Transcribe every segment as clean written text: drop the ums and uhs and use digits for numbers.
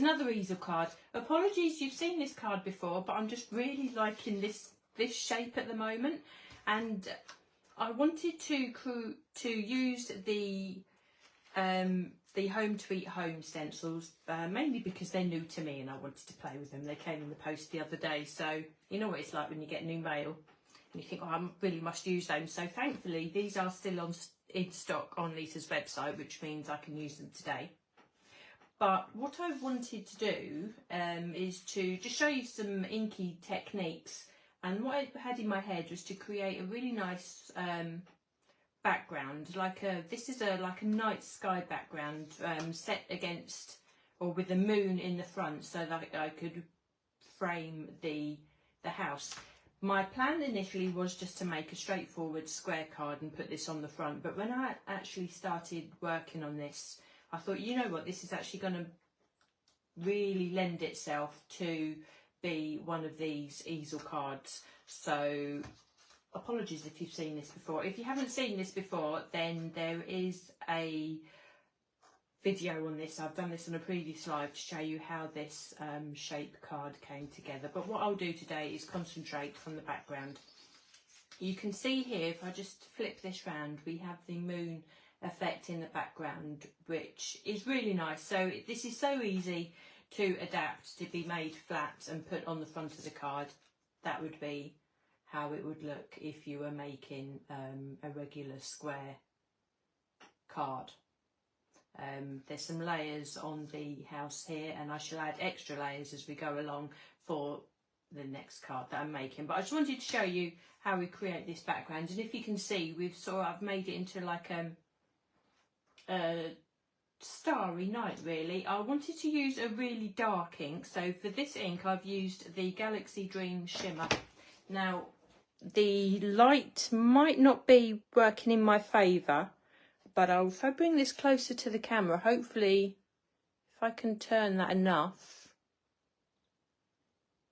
another easel card. Apologies, you've seen this card before, but I'm just really liking this shape at the moment, and I wanted to use the Home to Eat Home stencils, mainly because they're new to me and I wanted to play with them. They came in the post the other day, so you know what it's like when you get new mail and you think, oh, I really must use them. So thankfully these are still in stock on Lisa's website, which means I can use them today. But what I wanted to do is to just show you some inky techniques, and what I had in my head was to create a really nice background, this is like a night sky background set against or with the moon in the front, so that I could frame the house. My plan initially was just to make a straightforward square card and put this on the front, but when I actually started working on this, I thought, you know what, this is actually going to really lend itself to be one of these easel cards. So apologies if you've seen this before. If you haven't seen this before, then there is a video on this. I've done this on a previous live to show you how this shape card came together. But what I'll do today is concentrate on the background. You can see here, if I just flip this round, we have the moon effect in the background, which is really nice. So this is so easy to adapt, to be made flat and put on the front of the card. That would be how it would look if you were making a regular square card. There's some layers on the house here, and I shall add extra layers as we go along for the next card that I'm making. But I just wanted to show you how we create this background, and if you can see, I've made it into like a starry night really. I wanted to use a really dark ink, so for this ink I've used the Galaxy Dream Shimmer. Now the light might not be working in my favour, but if I bring this closer to the camera, hopefully if I can turn that enough,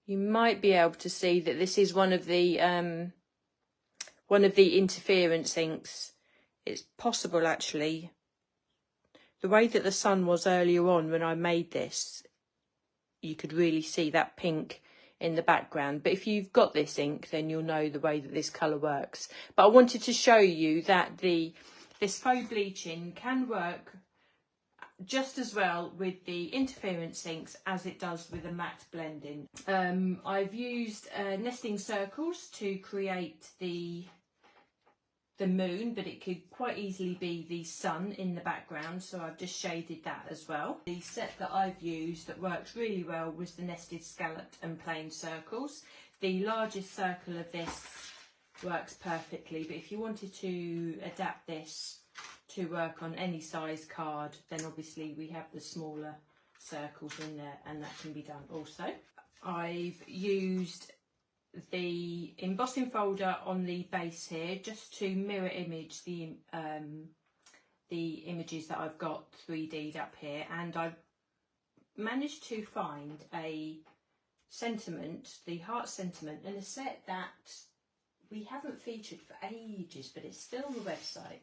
you might be able to see that this is one of the interference inks. It's possible actually, the way that the sun was earlier on when I made this, you could really see that pink in the background. But if you've got this ink, then you'll know the way that this colour works. But I wanted to show you that this faux bleaching can work just as well with the interference inks as it does with a matte blending. I've used nesting circles to create the moon, but it could quite easily be the sun in the background, so I've just shaded that as well. The set that I've used that works really well was the nested scalloped and plain circles. The largest circle of this works perfectly, but if you wanted to adapt this to work on any size card, then obviously we have the smaller circles in there, and that can be done also. I've used the embossing folder on the base here just to mirror image the images that I've got 3D'd up here, and I've managed to find a sentiment, the heart sentiment, in a set that we haven't featured for ages, but it's still on the website.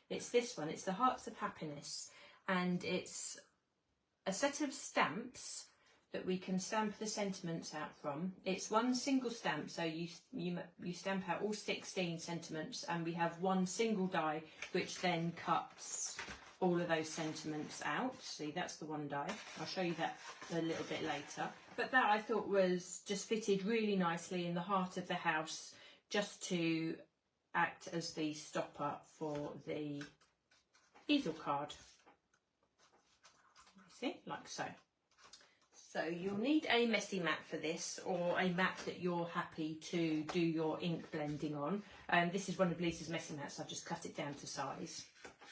It's this one. It's the Hearts of Happiness, and it's a set of stamps that we can stamp the sentiments out from. It's one single stamp, so you stamp out all 16 sentiments, and we have one single die which then cuts all of those sentiments out. See, that's the one die. I'll show you that a little bit later. But that I thought was just fitted really nicely in the heart of the house, just to act as the stopper for the easel card. See, like so. So you'll need a messy mat for this, or a mat that you're happy to do your ink blending on. This is one of Lisa's messy mats. I've just cut it down to size,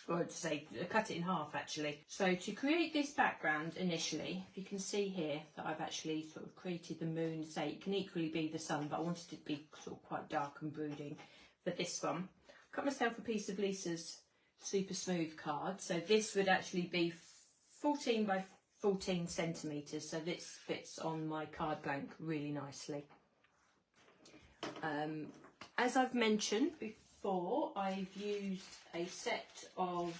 or to say, cut it in half actually. So to create this background initially, if you can see here that I've actually sort of created the moon. Say it can equally be the sun, but I wanted it to be sort of quite dark and brooding for this one. I cut myself a piece of Lisa's super smooth card. So this would actually be 14 by 14 centimetres, so this fits on my card blank really nicely. As I've mentioned before, I've used a set of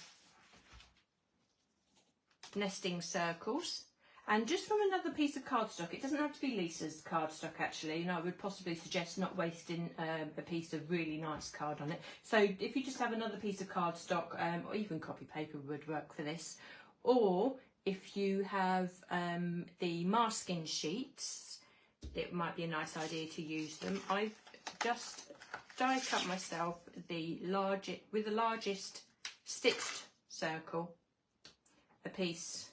nesting circles, And just from another piece of cardstock, it doesn't have to be Lisa's cardstock actually, and I would possibly suggest not wasting a piece of really nice card on it. So if you just have another piece of cardstock, or even copy paper would work for this, or if you have the masking sheets, it might be a nice idea to use them. I've just die cut myself with the largest stitched circle, a piece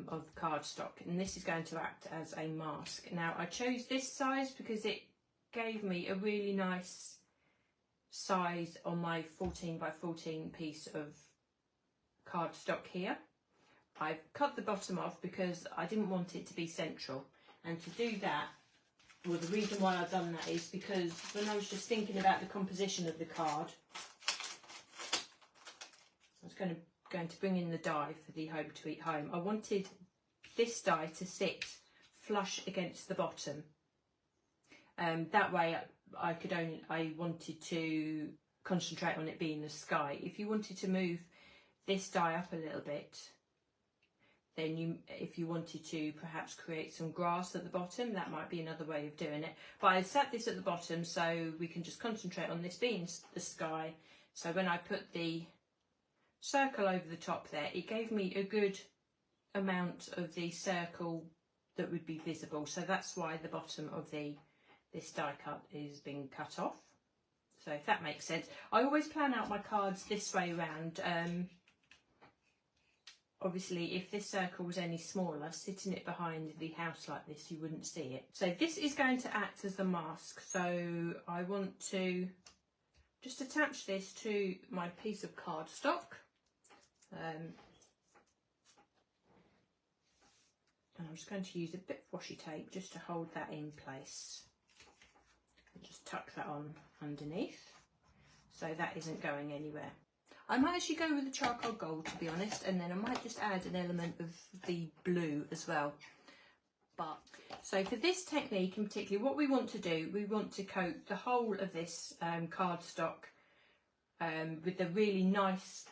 of cardstock, and this is going to act as a mask. Now I chose this size because it gave me a really nice size on my 14 by 14 piece of cardstock here. I've cut the bottom off because I didn't want it to be central, and to do that, well, the reason why I've done that is because when I was just thinking about the composition of the card, I was going to bring in the die for the Home to Eat Home. I wanted this die to sit flush against the bottom. That way I wanted to concentrate on it being the sky. If you wanted to move this die up a little bit, then if you wanted to perhaps create some grass at the bottom, that might be another way of doing it. But I sat this at the bottom so we can just concentrate on this being the sky. So when I put the circle over the top there, it gave me a good amount of the circle that would be visible. So that's why the bottom of this die cut is being cut off. So if that makes sense. I always plan out my cards this way around. Obviously, if this circle was any smaller, sitting it behind the house like this, you wouldn't see it. So this is going to act as a mask. So I want to just attach this to my piece of cardstock. And I'm just going to use a bit of washi tape just to hold that in place. And just tuck that on underneath so that isn't going anywhere. I might actually go with the charcoal gold, to be honest, and then I might just add an element of the blue as well. But so for this technique in particular, what we want to do, we want to coat the whole of this cardstock with the really nice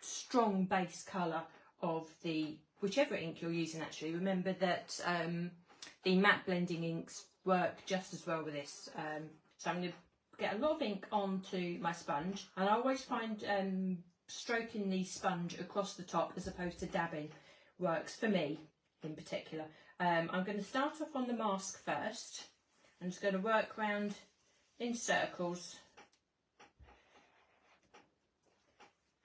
strong base colour of the whichever ink you're using. Actually, remember that the matte blending inks work just as well with this. So I'm going to get a lot of ink onto my sponge, and I always find stroking the sponge across the top as opposed to dabbing works for me in particular. I'm going to start off on the mask first. I'm just going to work around in circles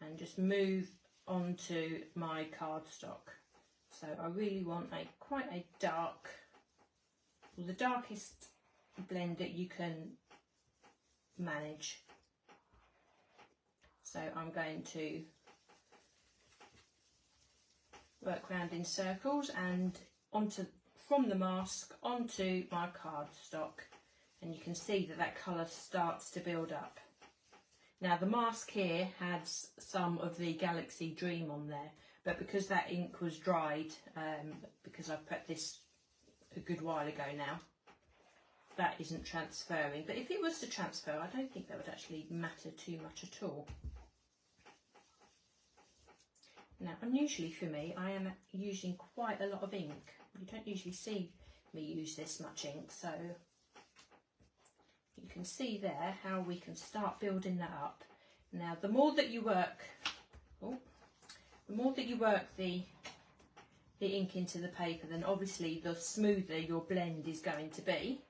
and just move onto my cardstock. So I really want quite a dark, well, the darkest blend that you can manage. So I'm going to work around in circles and from the mask onto my cardstock, and you can see that that colour starts to build up. Now the mask here has some of the Galaxy Dream on there, but because that ink was dried, because I've prepped this a good while ago now, that isn't transferring. But if it was to transfer, I don't think that would actually matter too much at all. Now, unusually for me, I am using quite a lot of ink. You don't usually see me use this much ink, so you can see there how we can start building that up. Now, the more that you work, the ink into the paper, then obviously the smoother your blend is going to be.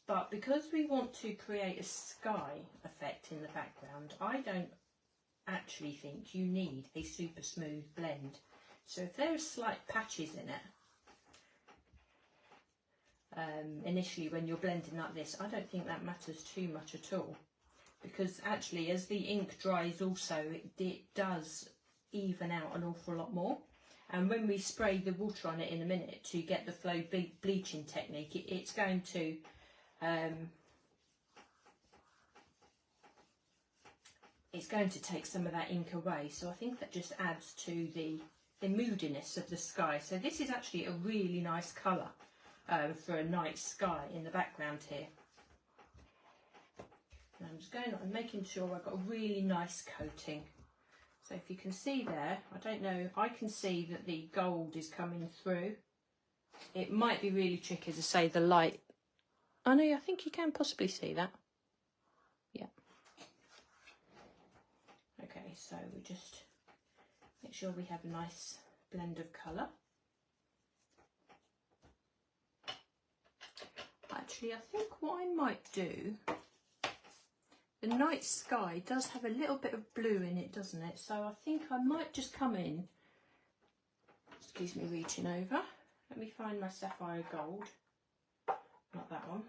But because we want to create a sky effect in the background, I don't actually think you need a super smooth blend. So if there are slight patches in it, initially when you're blending like this, I don't think that matters too much at all. Because actually as the ink dries also, it does even out an awful lot more. And when we spray the water on it in a minute to get the flow bleaching technique, it's going to take some of that ink away. So I think that just adds to the moodiness of the sky. So this is actually a really nice colour for a night sky in the background here. And I'm just going on and making sure I've got a really nice coating. So if you can see there, I don't know, I can see that the gold is coming through. It might be really tricky to say the light. Oh no, I think you can possibly see that. Yeah. Okay, so we just make sure we have a nice blend of colour. Actually, I think what I might do, the night sky does have a little bit of blue in it, doesn't it? So I think I might just come in, excuse me reaching over, let me find my sapphire gold, not that one.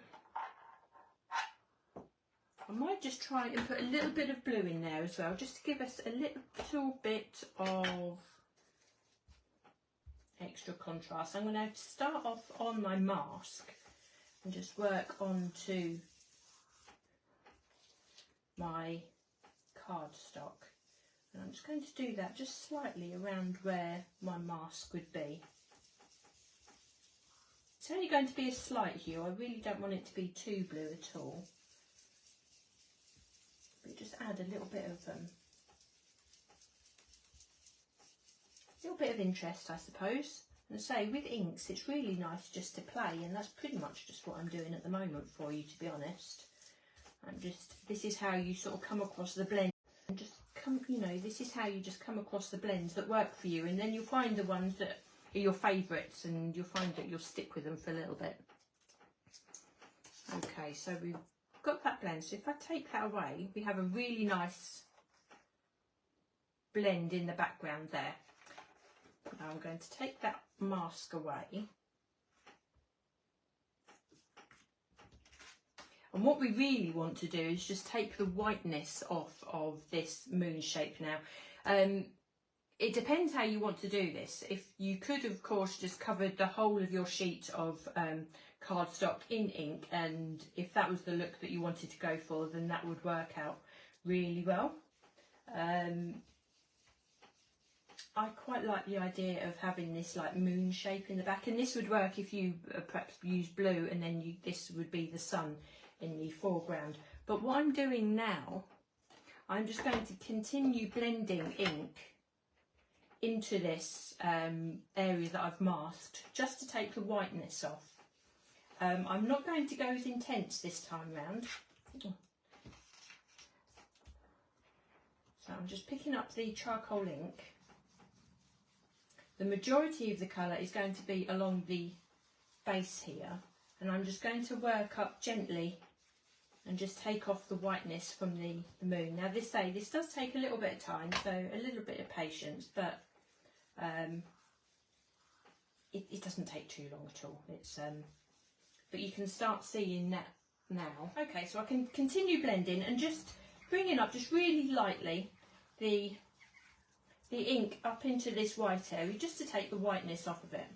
I might just try and put a little bit of blue in there as well, just to give us a little bit of extra contrast. I'm going to start off on my mask and just work onto my cardstock, and I'm just going to do that just slightly around where my mask would be. It's only going to be a slight hue, I really don't want it to be too blue at all, but just add a little bit of interest, I suppose. And say, with inks it's really nice just to play, and that's pretty much just what I'm doing at the moment for you, to be honest. This is how you sort of come across the blend, and just come, you know, this is how you just come across the blends that work for you, and then you'll find the ones that are your favourites, and you'll find that you'll stick with them for a little bit. Okay, so we've got that blend, so if I take that away, we have a really nice blend in the background there. Now I'm going to take that mask away. And what we really want to do is just take the whiteness off of this moon shape now. It depends how you want to do this. If you could, of course, just covered the whole of your sheet of cardstock in ink, and if that was the look that you wanted to go for, then that would work out really well. I quite like the idea of having this like moon shape in the back, and this would work if you perhaps use blue, and then this would be the sun in the foreground. But what I'm doing now, I'm just going to continue blending ink into this area that I've masked, just to take the whiteness off. I'm not going to go as intense this time round. So I'm just picking up the charcoal ink. The majority of the colour is going to be along the base here, and I'm just going to work up gently and just take off the whiteness from the moon. Now this does take a little bit of time, so a little bit of patience, but it doesn't take too long at all. It's but you can start seeing that now. Okay, so I can continue blending and just bringing up just really lightly the ink up into this white area, just to take the whiteness off of it.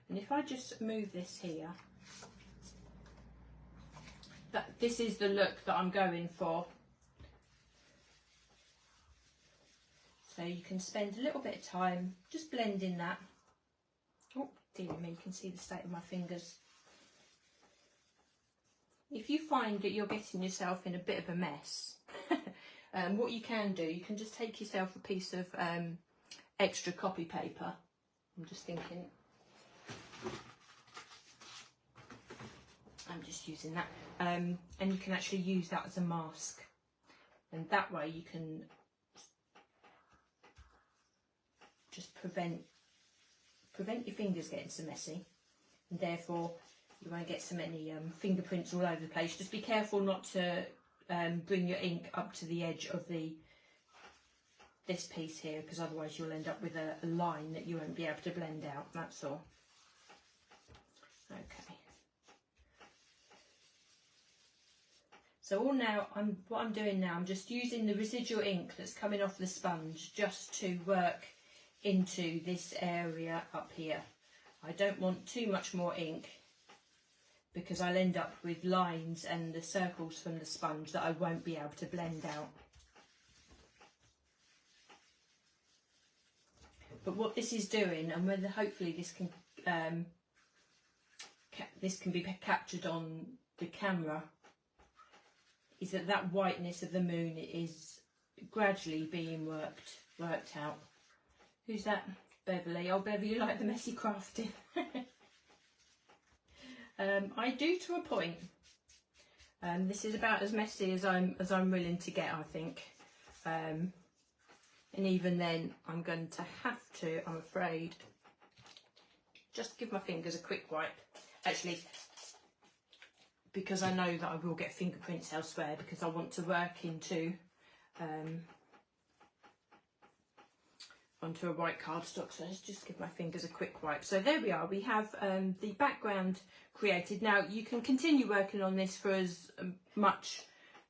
And if I just move this here, this is the look that I'm going for. So you can spend a little bit of time just blending that. Oh dear me, you can see the state of my fingers. If you find that you're getting yourself in a bit of a mess, what you can do, you can just take yourself a piece of extra copy paper. I'm just thinking, I'm just using that, and you can actually use that as a mask, and that way you can just prevent your fingers getting so messy, and therefore you won't get so many fingerprints all over the place. Just be careful not to bring your ink up to the edge of this piece here, because otherwise you'll end up with a line that you won't be able to blend out, that's all. Okay. So what I'm doing now, I'm just using the residual ink that's coming off the sponge just to work into this area up here. I don't want too much more ink, because I'll end up with lines and the circles from the sponge that I won't be able to blend out. But what this is doing, and whether hopefully this can be captured on the camera, is that whiteness of the moon is gradually being worked worked out. Who's that? Beverly. Oh, Beverly, you like the messy crafting. I do to a point. This is about as messy as I'm willing to get, I think. And even then, I'm going to have to, I'm afraid, just give my fingers a quick wipe. Actually, because I know that I will get fingerprints elsewhere, because I want to work into onto a white cardstock. So let's just give my fingers a quick wipe. So there we are. We have the background created. Now you can continue working on this for as much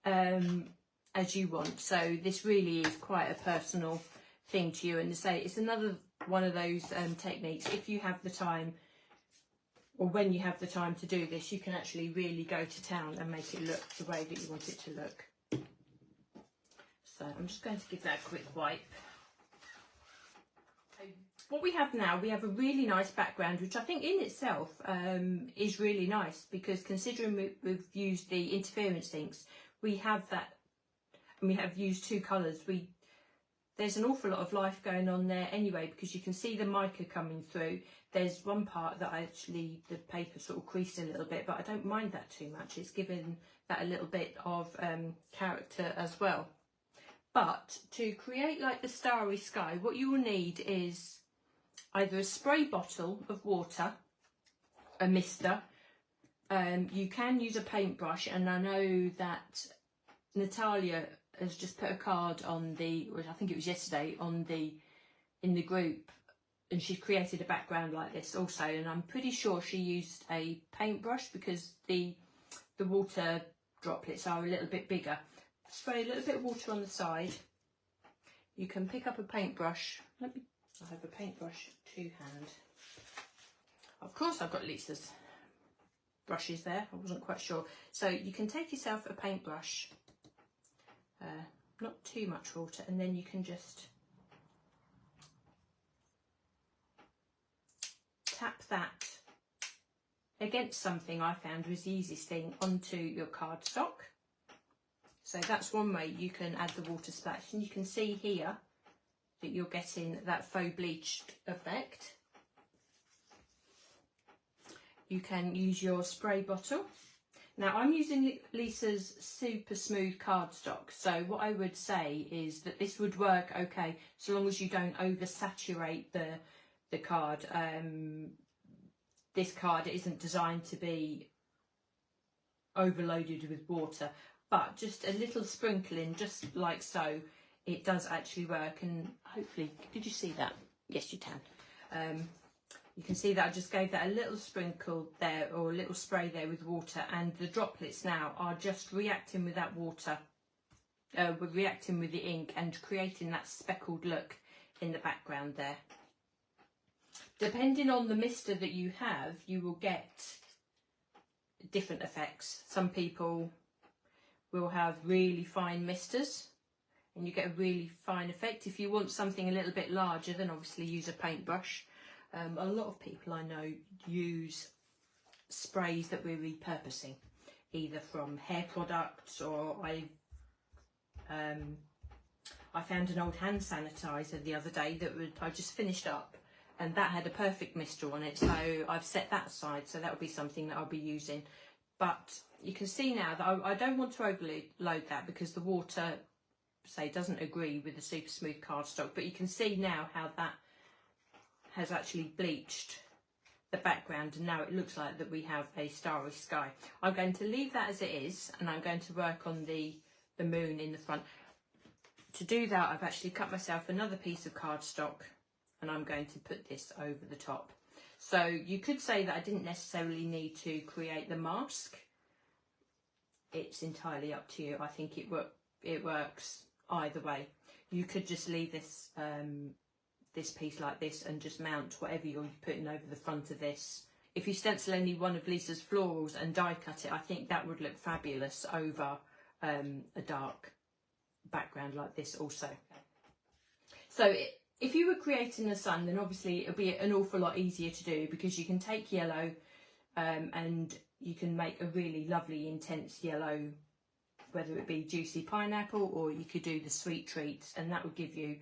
as you want. So this really is quite a personal thing to you. And to say, it's another one of those techniques. If you have the time, or when you have the time to do this, you can actually really go to town and make it look the way that you want it to look. So I'm just going to give that a quick wipe. What we have now, we have a really nice background, which I think in itself is really nice, because considering we've used the interference inks, we have that, and we have used two colours. There's an awful lot of life going on there anyway, because you can see the mica coming through. There's one part that the paper sort of creased a little bit, but I don't mind that too much. It's given that a little bit of character as well. But to create like the starry sky, what you will need is either a spray bottle of water, a mister. You can use a paintbrush, and I know that Natalia has just put a card on I think it was yesterday, in the group, and she's created a background like this also, and I'm pretty sure she used a paintbrush because the water droplets are a little bit bigger. Spray a little bit of water on the side. You can pick up a paintbrush. I have a paintbrush to hand. Of course I've got Lisa's brushes there, I wasn't quite sure. So you can take yourself a paintbrush, not too much water, and then you can just tap that against something. I found was the easiest thing, onto your cardstock. So that's one way you can add the water splash, and you can see here that you're getting that faux bleached effect. You can use your spray bottle. Now I'm using Lisa's super smooth cardstock, so what I would say is that this would work okay so long as you don't oversaturate the card. This card isn't designed to be overloaded with water, but just a little sprinkling, just like so, it does actually work. And hopefully, did you see that? Yes, you can. You can see that I just gave that a little sprinkle there, or a little spray there with water, and the droplets now are just reacting with that water, reacting with the ink and creating that speckled look in the background there. Depending on the mister that you have, you will get different effects. Some people will have really fine misters and you get a really fine effect. If you want something a little bit larger, then obviously use a paintbrush. A lot of people I know use sprays that we're repurposing, either from hair products, or I found an old hand sanitizer the other day that I just finished up, and that had a perfect mister on it, so I've set that aside, so that'll be something that I'll be using. But you can see now that I don't want to overload that, because the water, say, doesn't agree with the super smooth cardstock. But you can see now how that has actually bleached the background, and now it looks like that we have a starry sky. I'm going to leave that as it is, and I'm going to work on the moon in the front. To do that, I've actually cut myself another piece of cardstock, and I'm going to put this over the top. So you could say that I didn't necessarily need to create the mask. It's entirely up to you. I think it works either way. You could just leave this this piece like this and just mount whatever you're putting over the front of this. If you stencil any one of Lisa's florals and die cut it, I think that would look fabulous over a dark background like this also. So if you were creating the sun, then obviously it'll be an awful lot easier to do, because you can take yellow and you can make a really lovely intense yellow whether it be juicy pineapple, or you could do the sweet treats, and that would give you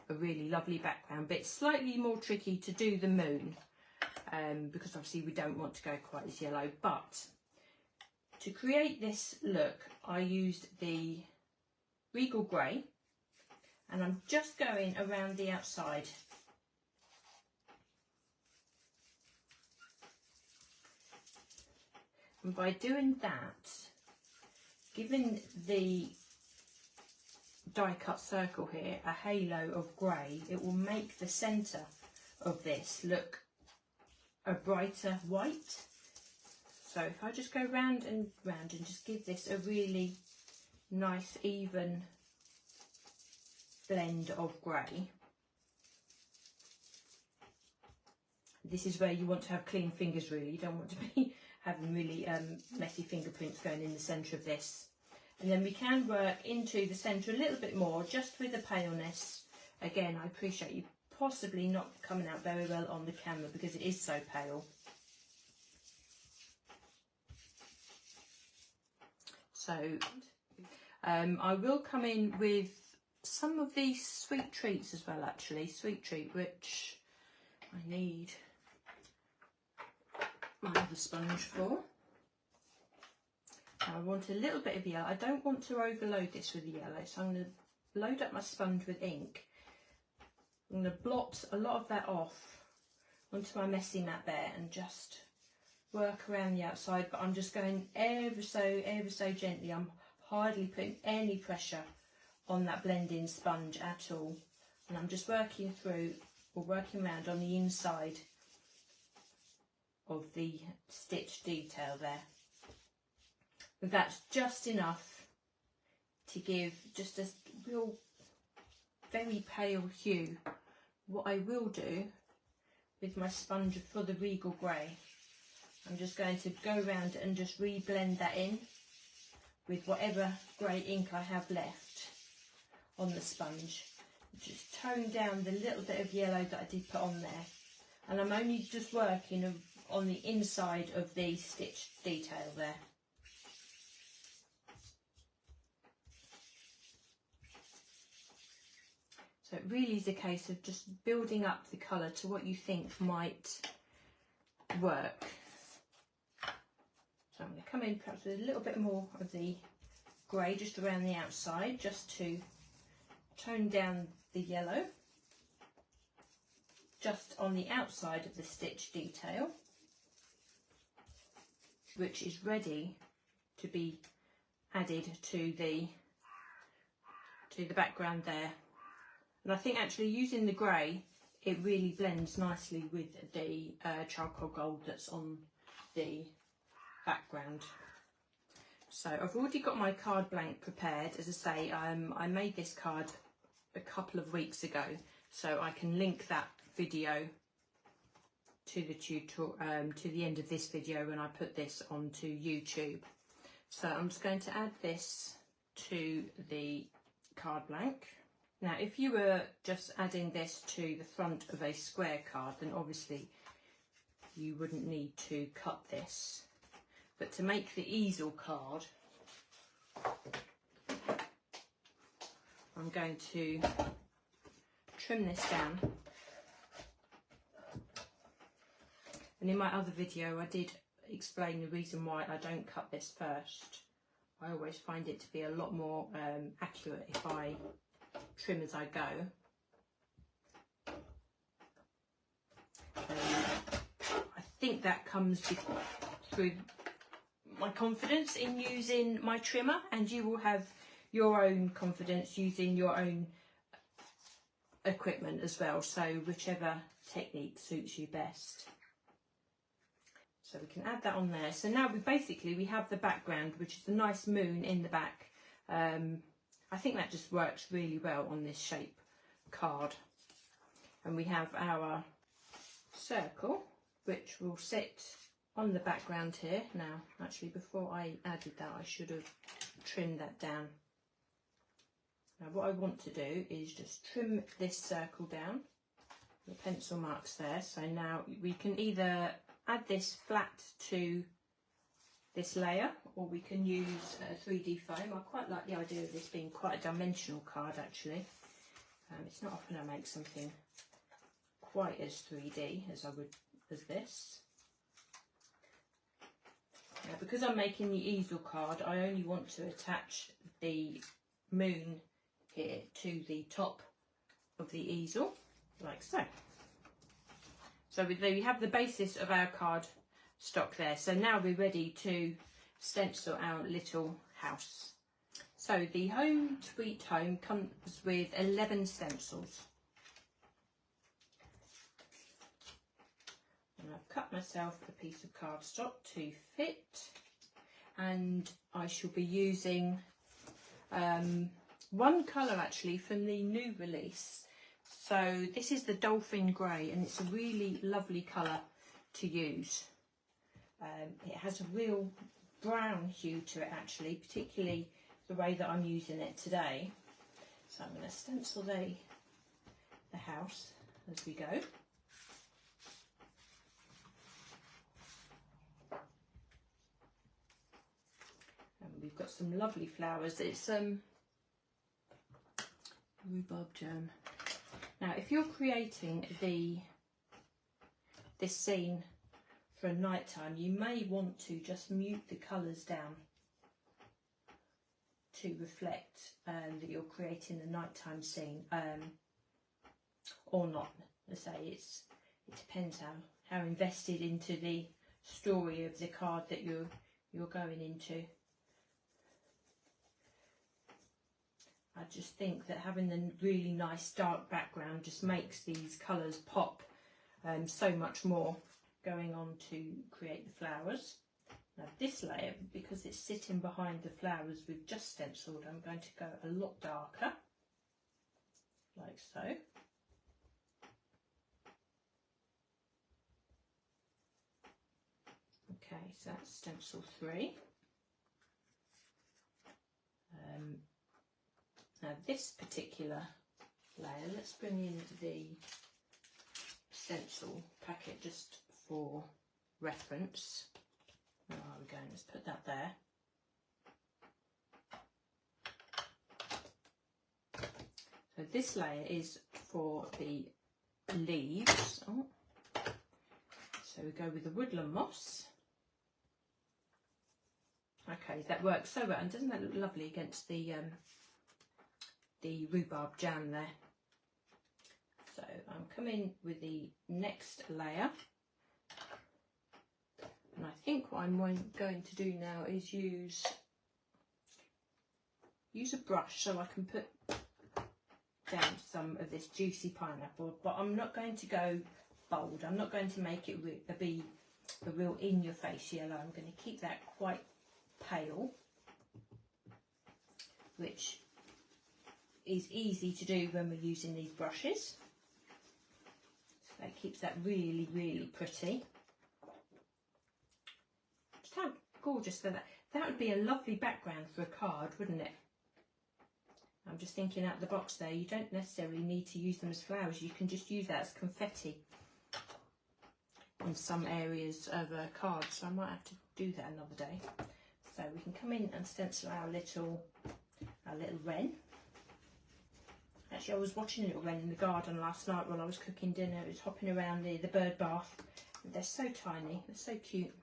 a really lovely background. But it's slightly more tricky to do the moon because obviously we don't want to go quite as yellow. But to create this look, I used the Regal grey, and I'm just going around the outside. And by doing that, giving the die cut circle here a halo of grey, it will make the centre of this look a brighter white. So if I just go round and round and just give this a really nice even blend of grey. This is where you want to have clean fingers really, you don't want to be having really messy fingerprints going in the centre of this. And then we can work into the centre a little bit more just with the paleness. Again, I appreciate you possibly not coming out very well on the camera because it is so pale. So I will come in with some of these sweet treats as well, actually. Sweet treat, which I need my other sponge for. Now I want a little bit of yellow. I don't want to overload this with the yellow, so I'm going to load up my sponge with ink. I'm going to blot a lot of that off onto my messy mat there and just work around the outside, but I'm just going ever so gently. I'm hardly putting any pressure on that blending sponge at all, and I'm just working through or working around on the inside of the stitch detail there. But that's just enough to give just a real very pale hue. What I will do with my sponge for the Regal grey, I'm just going to go around and just re-blend that in with whatever grey ink I have left on the sponge. Just tone down the little bit of yellow that I did put on there, and I'm only just working on the inside of the stitch detail there. So it really is a case of just building up the colour to what you think might work. So I'm going to come in perhaps with a little bit more of the grey just around the outside, just to tone down the yellow just on the outside of the stitch detail, which is ready to be added to the background there. And I think actually using the grey, it really blends nicely with the charcoal gold that's on the background. So I've already got my card blank prepared. As I say, I made this card a couple of weeks ago, so I can link that video to the tutorial to the end of this video when I put this onto YouTube. So I'm just going to add this to the card blank. Now if you were just adding this to the front of a square card, then obviously you wouldn't need to cut this. But to make the easel card, I'm going to trim this down. And in my other video I did explain the reason why I don't cut this first. I always find it to be a lot more accurate if I trim as I go. I think that comes through my confidence in using my trimmer, and you will have your own confidence using your own equipment as well, so whichever technique suits you best. So we can add that on there. So now we have the background, which is the nice moon in the back. I think that just works really well on this shape card. And we have our circle, which will sit on the background here. Now, actually, before I added that, I should have trimmed that down. Now, what I want to do is just trim this circle down, the pencil marks there. So now we can either add this flat to this layer, or we can use 3D foam. I quite like the idea of this being quite a dimensional card actually. It's not often I make something quite as 3D as I would as this. Now, because I'm making the easel card, I only want to attach the moon here to the top of the easel, like so. So there you have the basis of our card stock there. So now we're ready to stencil our little house. So the Home Sweet Home comes with 11 stencils. And I've cut myself a piece of cardstock to fit, and I shall be using one colour actually from the new release. So this is the Dolphin Grey, and it's a really lovely colour to use. It has a real brown hue to it actually, particularly the way that I'm using it today. So I'm going to stencil the house as we go. And we've got some lovely flowers. It's rhubarb jam. Now, if you're creating this scene for night time, you may want to just mute the colours down to reflect that you're creating a nighttime scene, or not. Let's say it depends how invested into the story of the card that you're going into. I just think that having the really nice dark background just makes these colours pop so much more going on to create the flowers. Now this layer, because it's sitting behind the flowers we've just stenciled, I'm going to go a lot darker, like so. Okay, so that's stencil 3. Now this particular layer, let's bring in the stencil packet just for reference. Where are we going? Let's put that there. So this layer is for the leaves. Oh. So we go with the Woodland moss. Okay, that works so well, and doesn't that look lovely against the rhubarb jam there? So I'm coming with the next layer, and I think what I'm going to do now is use a brush so I can put down some of this juicy pineapple, but I'm not going to go bold. I'm not going to make it be a real in-your-face yellow. I'm going to keep that quite pale, which is easy to do when we're using these brushes. So that keeps that really, really pretty. Just how gorgeous that would be a lovely background for a card, wouldn't it? I'm just thinking out the box there. You don't necessarily need to use them as flowers. You can just use that as confetti on some areas of a card. So I might have to do that another day. So we can come in and stencil our little wren. Actually, I was watching a little wren in the garden last night while I was cooking dinner. It was hopping around the bird bath. They're so tiny, they're so cute.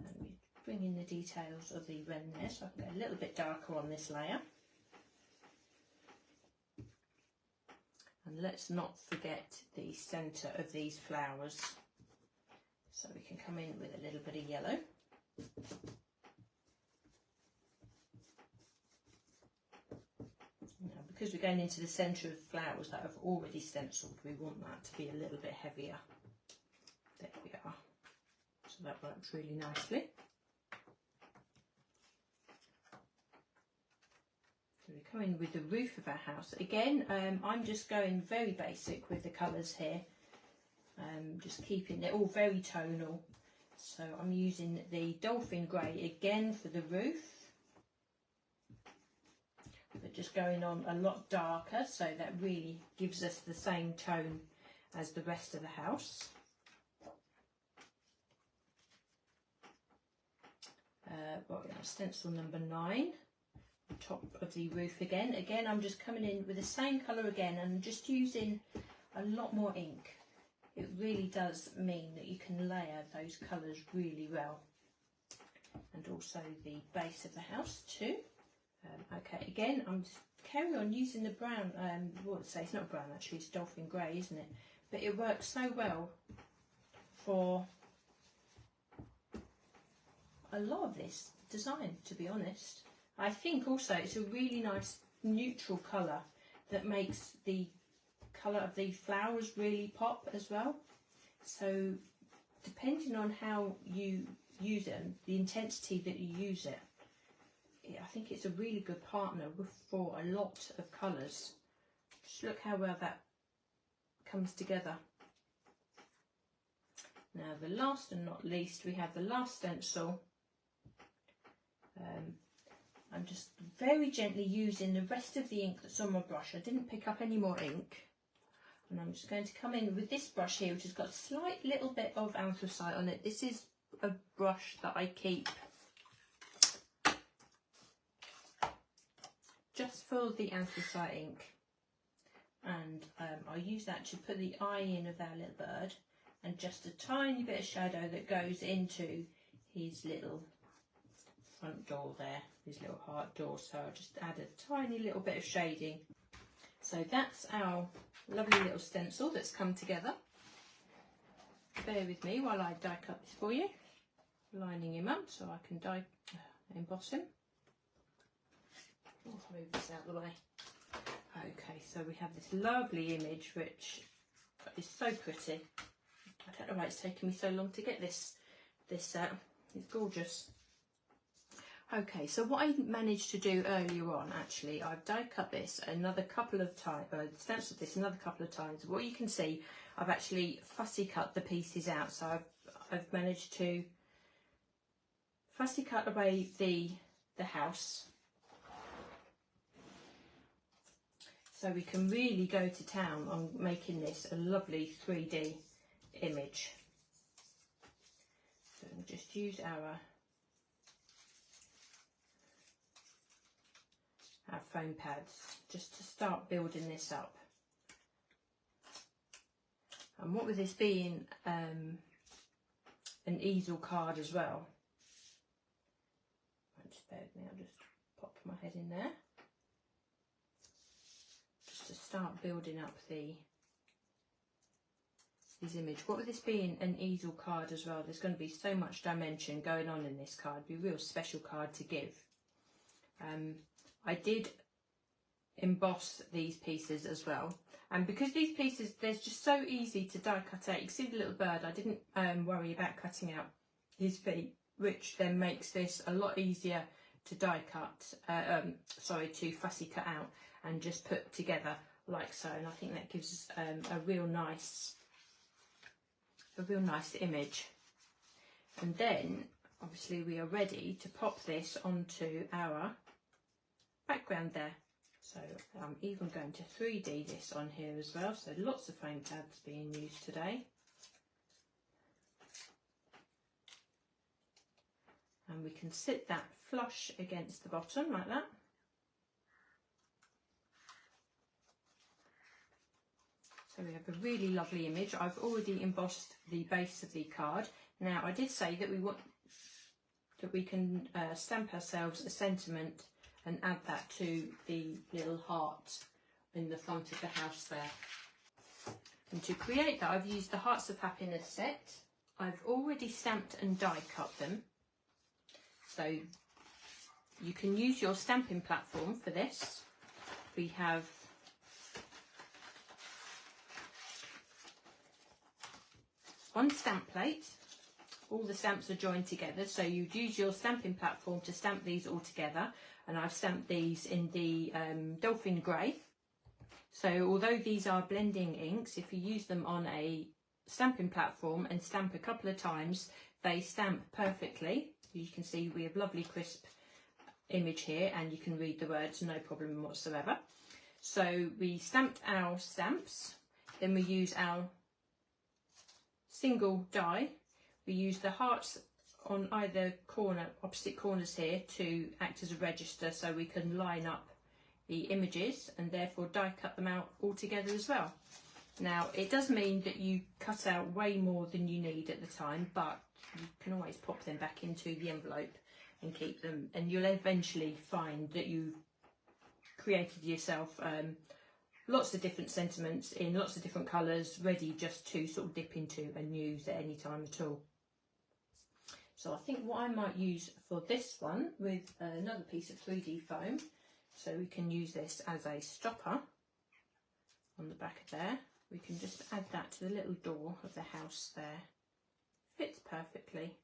And we bring in the details of the wren there, so I can go a little bit darker on this layer. And let's not forget the centre of these flowers. So we can come in with a little bit of yellow. Now, because we're going into the centre of flowers that I've already stenciled, we want that to be a little bit heavier. There we are. So that works really nicely. So we come in with the roof of our house. Again, I'm just going very basic with the colours here. Just keeping it all very tonal. So I'm using the Dolphin Grey again for the roof, but just going on a lot darker, so that really gives us the same tone as the rest of the house. stencil number 9, on top of the roof again. Again, I'm just coming in with the same colour again and just using a lot more ink. It really does mean that you can layer those colours really well. And also the base of the house too. Okay, again, I'm just carry on using the brown, what would say, it's not brown actually, it's Dolphin Grey, isn't it? But it works so well for a lot of this design, to be honest. I think also it's a really nice neutral colour that makes the colour of the flowers really pop as well. So depending on how you use it and the intensity that you use it, I think it's a really good partner for a lot of colours. Just look how well that comes together. Now the last and not least, we have the last stencil. I'm just very gently using the rest of the ink that's on my brush. I didn't pick up any more ink. And I'm just going to come in with this brush here, which has got a slight little bit of anthracite on it. This is a brush that I keep just for the anthracite ink. And I use that to put the eye in of our little bird, and just a tiny bit of shadow that goes into his little front door there, his little heart door. So I'll just add a tiny little bit of shading. So that's our lovely little stencil that's come together. Bear with me while I die cut this for you, lining him up so I can emboss him. Let's move this out of the way. Okay, so we have this lovely image which is so pretty. I don't know why it's taken me so long to get this out. It's gorgeous. Okay, so what I managed to do earlier on, actually, I've die cut this another couple of times, stenciled this another couple of times. What you can see, I've actually fussy cut the pieces out. So I've managed to fussy cut away the house, so we can really go to town on making this a lovely 3D image. So we'll just use our foam pads just to start building this up. And what with this being an easel card as well, just bear with me, I'll just pop my head in there just to start building up this image. What with this being an easel card as well, there's going to be so much dimension going on in this card. It'll be a real special card to give. I did emboss these pieces as well, and because these pieces, they're just so easy to die cut out. You can see the little bird, I didn't worry about cutting out his feet, which then makes this a lot easier to die cut, to fussy cut out and just put together like so. And I think that gives a real nice image. And then obviously we are ready to pop this onto our background there. So I'm even going to 3D this on here as well. So lots of foam pads being used today. And we can sit that flush against the bottom like that. So we have a really lovely image. I've already embossed the base of the card. Now I did say that we can stamp ourselves a sentiment and add that to the little heart in the front of the house there. And to create that, I've used the Hearts of Happiness set. I've already stamped and die cut them. So you can use your stamping platform for this. We have one stamp plate. All the stamps are joined together, so you'd use your stamping platform to stamp these all together. And I've stamped these in the Dolphin Grey. So although these are blending inks, if you use them on a stamping platform and stamp a couple of times, they stamp perfectly. You can see we have lovely crisp image here, and you can read the words, no problem whatsoever. So we stamped our stamps, then we use our single die. We use the Hearts on either corner, opposite corners here, to act as a register, so we can line up the images and therefore die cut them out all together as well. Now it does mean that you cut out way more than you need at the time, but you can always pop them back into the envelope and keep them, and you'll eventually find that you've created yourself lots of different sentiments in lots of different colours, ready just to sort of dip into and use at any time at all. So I think what I might use for this one, with another piece of 3D foam, so we can use this as a stopper on the back of there. We can just add that to the little door of the house there. Fits perfectly.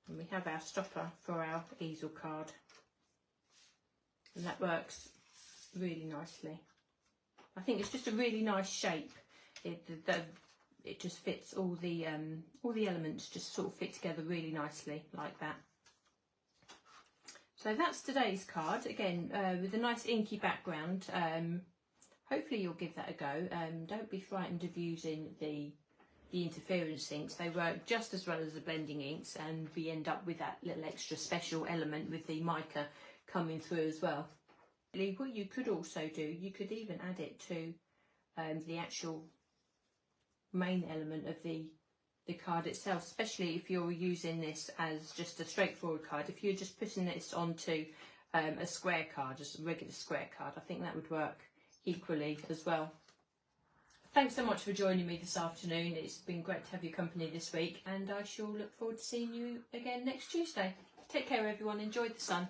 And we have our stopper for our easel card. And that works really nicely. I think it's just a really nice shape. It just fits all the elements just sort of fit together really nicely like that. So that's today's card, again with a nice inky background. Hopefully you'll give that a go. Don't be frightened of using the interference inks. They work just as well as the blending inks, and we end up with that little extra special element with the mica coming through as well. What you could also do, you could even add it to the actual main element of the card itself, especially if you're using this as just a straightforward card. If you're just putting this onto a square card, just a regular square card, I think that would work equally as well. Thanks so much for joining me this afternoon. It's been great to have your company this week, and I shall look forward to seeing you again next Tuesday. Take care everyone, enjoy the sun.